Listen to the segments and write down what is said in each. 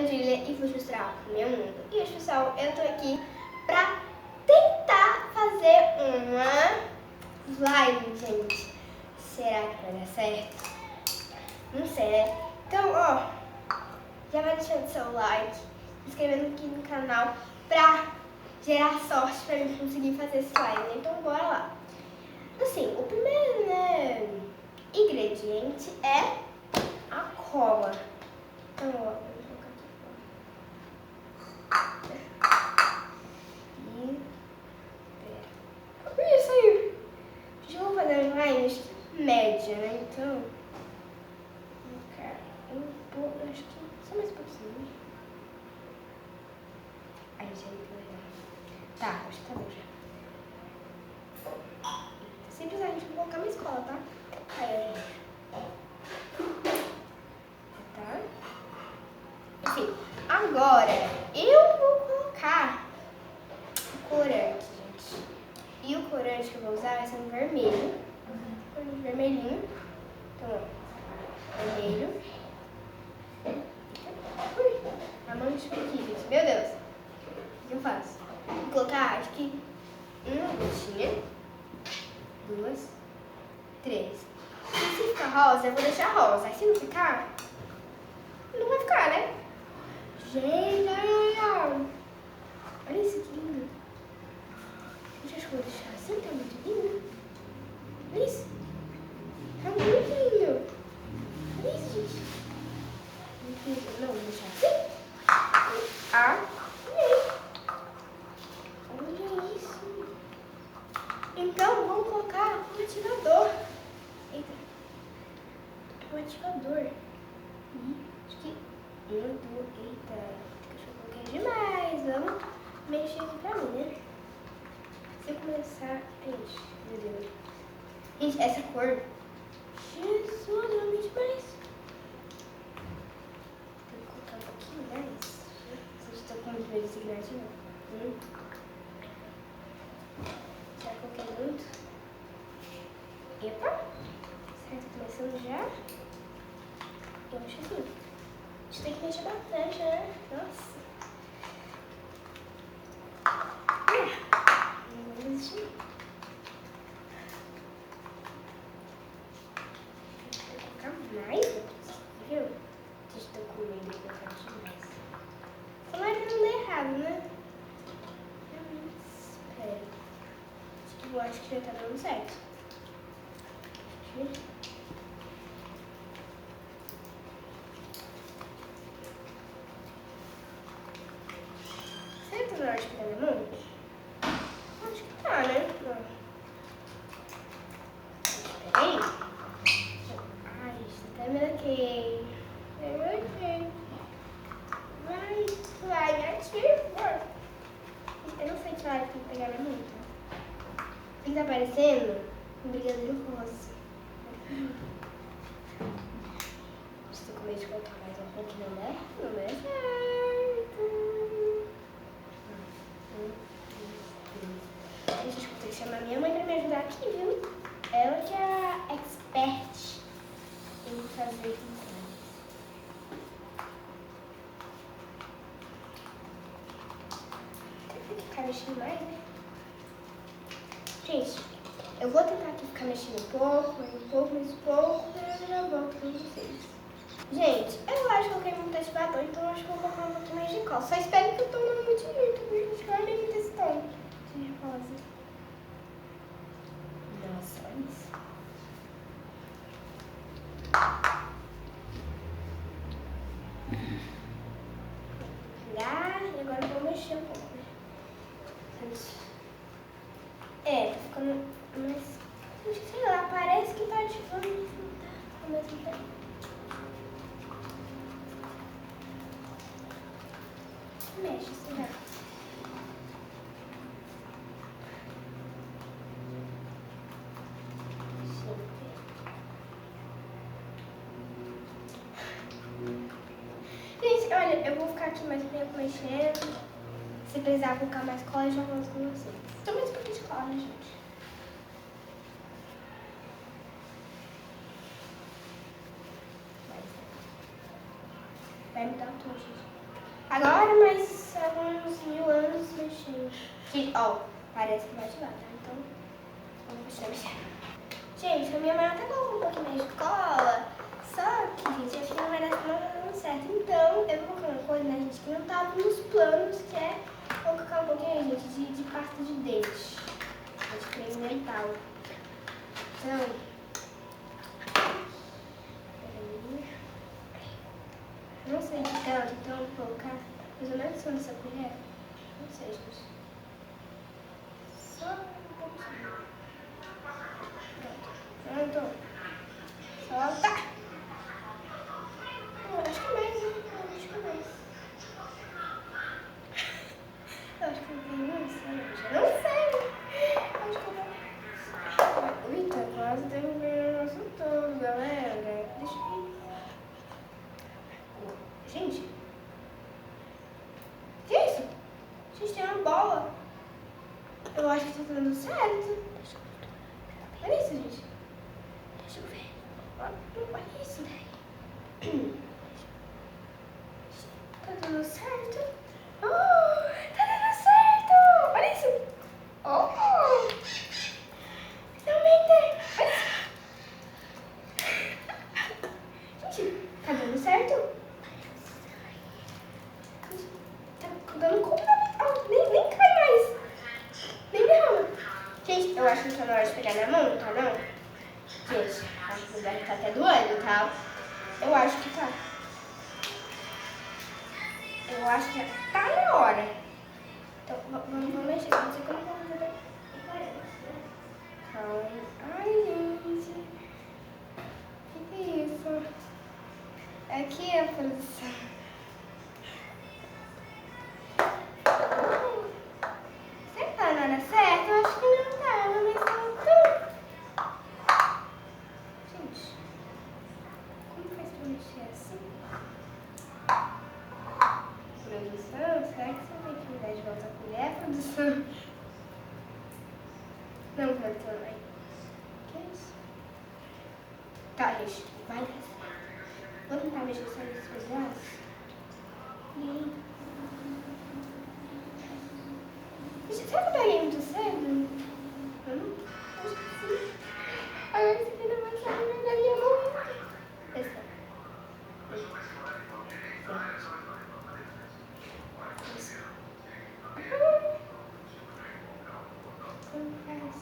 Júlia e vou mostrar o meu mundo. E hoje, pessoal, eu tô aqui pra tentar fazer uma live, gente. Será que vai dar certo? Não sei, né? Então, ó, já vai deixando seu like, se inscrevendo aqui no canal pra gerar sorte pra mim conseguir fazer esse live, né? Então, bora lá. Assim, o primeiro, né, ingrediente é a cola. Então, ó, vou colocar aqui. E isso aí. Já vou fazer uma live média, né? Então, eu acho que só mais um pouquinho. Aí, gente, tá, acho que tá bom já. Se precisar, a gente vai colocar uma escola, tá? Aí, gente. Tá? Enfim, agora eu vou colocar o corante, gente. E o corante que eu vou usar vai ser um vermelho. Um vermelhinho. Então, ó, vermelho. Ui, a mancha aqui, gente. Meu Deus. O que eu faço? Vou colocar, acho que uma gotinha. 2, 3. E se ficar rosa, eu vou deixar rosa. Aí se não ficar, não vai ficar, né? Gente, olha isso que lindo. Gente, acho que eu vou deixar assim, tá muito lindo. Olha isso. Tá muito lindo. Olha isso, gente. Muito lindo. Não, vou deixar assim. Olha isso. Então, vamos colocar um ativador. Eita. Um ativador. Acho que eu tô... Eita. Acho que eu coloquei demais. Vamos mexer aqui pra mim, né? Se eu começar... Gente, meu Deus. Gente, essa cor... Jesus, eu amei demais. Tem que colocar um pouquinho mais. Vocês estão com muito medo desse grande, não? Já coloquei muito. Epa. Certo, começando já. Eu acho assim. A gente tem que mexer bastante, né? Nossa. Não vou desistir. Mais, viu? Gente, tô com medo de colocar demais. Tomara que não dê errado, né? Espera. Eu acho que já tá dando certo. Será que tá na hora de pegar minha mão? Acho que tá, né? Peraí. Ai, tá me aqui. Vai, me ativa. Eu não sei que hora que pegar minha mão, tá? O que tá aparecendo? Um brigadeiro rosa. Estou com medo de colocar mais um pouquinho, né? Não é certo. Gente, acho que vou ter que chamar minha mãe pra me ajudar aqui, viu? Ela que é a expert em fazer isso. Tem que ficar mexendo mais, né? Gente, eu vou tentar aqui ficar mexendo um pouco, mais um pouco, eu já volto pra vocês. Gente, eu acho que eu coloquei muito ativador, então eu acho que eu vou colocar um pouquinho mais de cola. Só espero que eu tô não muito, gente. Olha muito esse tom de rosa. Nossa, olha isso. E agora eu vou mexer um pouco, né? Tá ficando mais... Sei lá, parece que tá ativando, mas não tá ao mesmo tempo. Mexe, será? Gente, olha, eu vou ficar aqui mais um tempo mexendo. Se precisar colocar mais cola, eu já volto com vocês. Só mais um pouquinho de cola, né, gente? Vai mudar o tom, gente. Agora, mais alguns 1000 anos mexendo. Gente, ó, parece que vai ativar, tá? Então, vamos mexer. Gente, a minha mãe até colocou um pouquinho mais de cola. Só que, gente, acho que não vai dar não certo. Então, eu vou colocar uma coisa, né, gente, que não tava nos planos, que é colocar um pouquinho, gente, de pasta de dente. De creme dental. Então, peraí. Não sei de tanto, então eu vou colocar mais ou menos nessa colher. Não sei, gente. Só um pouquinho. Pronto. Solta. Acho que é mais, né? Acho que é mais. Eu acho que não tem mais. Não sei. Acho que não. Eita, quase derrubei o nosso todo, galera. Deixa eu ir. Gente. Que é isso? Gente, tem uma bola. Eu acho que tá dando certo. Olha isso, gente. Deixa eu ver. Olha isso. Tá dando certo. Oh, tá dando certo. Olha isso. Oh. Finalmente. Olha isso. Gente, tá dando certo. Tá dando completamente. Oh, nem cai mais. Nem derrama. Gente, eu acho que tá na hora de pegar na mão, tá não? Gente, acho que deve estar até doendo, tá? Eu acho que tá. Eu acho que já tá na hora. Então, vamos mexer. Não sei como eu vou fazer. Calma. Ai, gente. O que é isso? Aqui é a produção. Será que tá na hora certa? Eu acho que não tava, mas tá. Gente, como faz pra mexer assim? Produção? Será que você vai ter que mudar de volta a colher, produção? Não, produção, vai. Que é isso? Tá, gente, vai dar certo. Vou tentar mexer só nesses dois braços. E aí? Gente, será que eu peguei muito cedo? Acho que sim. Agora isso aqui não vai sair mais da minha mão. Essa. Como faz?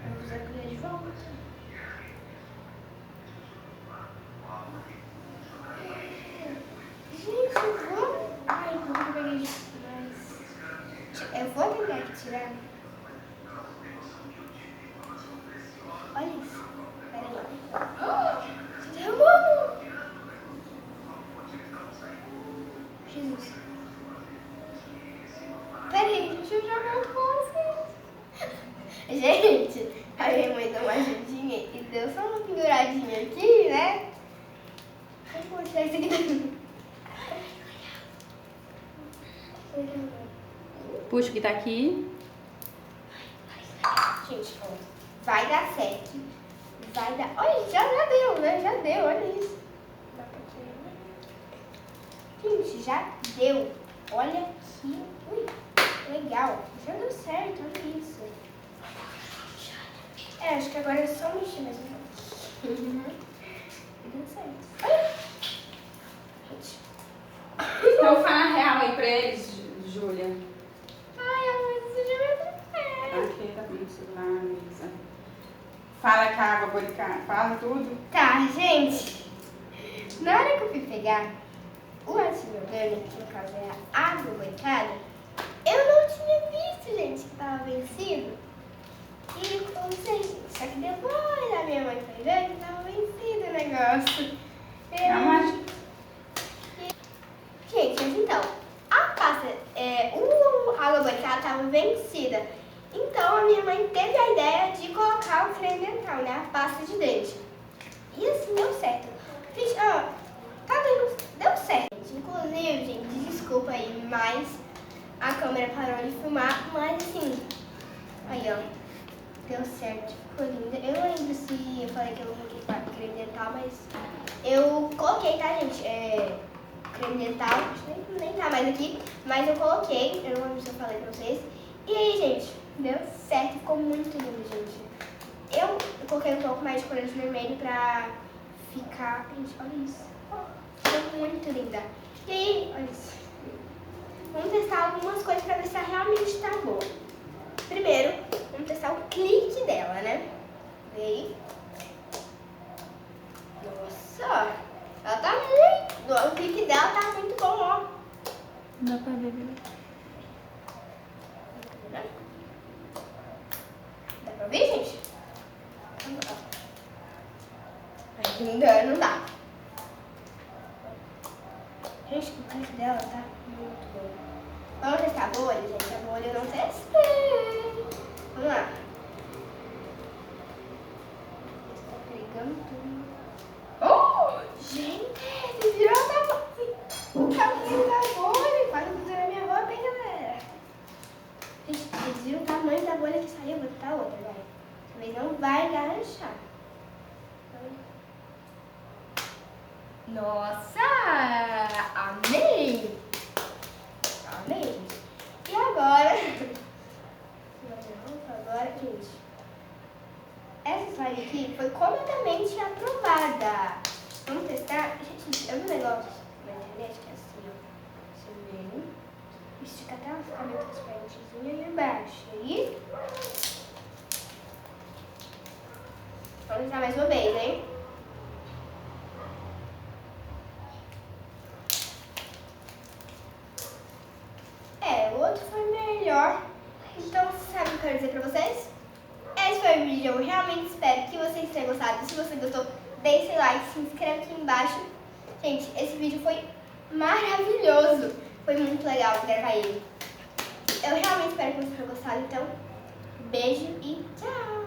Vamos usar a colher de volta. Gente, eu vou. Ai, não peguei demais. Eu vou tentar aqui tirar. Olha isso. Peraí. Derrubou! Jesus. Peraí, deixa eu jogar um pouco. Gente, a minha mãe deu uma ajudinha e deu só uma penduradinha aqui, né? Vamos puxar isso aqui. Puxa o que tá aqui. Gente, ó, vai dar certo. Vai dar. Olha, já deu, né? Já deu, olha isso. Dá pra tirar, né? Gente, já deu. Olha que. Ui, legal. Já deu certo, olha isso. É, acho que agora é só mexer mesmo. Deu certo. Olha. Gente. Então fala a real aí pra eles, Júlia. Ai, mas isso já vai dar certo. Aqui tá com o celular, Luísa. Fala com a água boricada, fala tudo. Tá, gente. Na hora que eu fui pegar o ácido orgânico, que no caso é a água boricada, eu não tinha visto, gente, que tava vencido. E comecei, gente. Só que depois a minha mãe foi ver que tava vencido o negócio. Gente, mas então, a pasta, a água boricada tava vencida. Então a minha mãe teve a ideia de colocar o creme dental, né? A pasta de dente. E assim deu certo. Gente, ó, deu certo. Inclusive, gente, desculpa aí, mas a câmera parou de filmar. Mas assim, aí ó, Deu certo, ficou linda. Eu não lembro se eu falei que eu coloquei creme dental, mas eu coloquei, tá, gente? Creme dental, acho que nem tá mais aqui, mas eu coloquei, eu não lembro se eu falei pra vocês. E aí, gente, deu certo, ficou muito lindo, gente. Eu coloquei um pouco mais de corante vermelho pra ficar... Gente, olha isso. Ficou muito linda. E aí, olha isso. Vamos testar algumas coisas pra ver se ela realmente tá boa. Primeiro, vamos testar o clique dela, né? E aí? Nossa, ela tá muito... O clique dela tá muito bom, ó. Dá pra ver, viu? Dá pra ver, gente? Ainda não dá. Gente, o clique dela tá muito bom. Vamos testar a bolha, gente? A bolha eu não testei. Vamos lá. Tá pegando tudo. Oh! Gente, vocês viram o tamanho da bolha? Quase grudou na minha roupa, hein, galera? Gente, vocês viram o tamanho da bolha que saiu? Vou botar outra, vai. Talvez não vai enganchar. Nossa! Amei! Amei! E agora? Agora, gente. Essa slime aqui foi completamente aprovada. Vamos testar? Gente, eu vi um negócio na internet que é assim, ó. Você vem, estica até ela ficar meio transparentezinha ali embaixo. Aí. Vamos testar mais uma vez, hein? O outro foi melhor. Então, sabe o que eu quero dizer pra vocês? Esse foi o vídeo. Eu realmente espero que vocês tenham gostado. Se você gostou, deixe seu like, se inscreve aqui embaixo. Gente, esse vídeo foi maravilhoso. Foi muito legal gravar ele. Eu realmente espero que vocês tenham gostado. Então, beijo e tchau!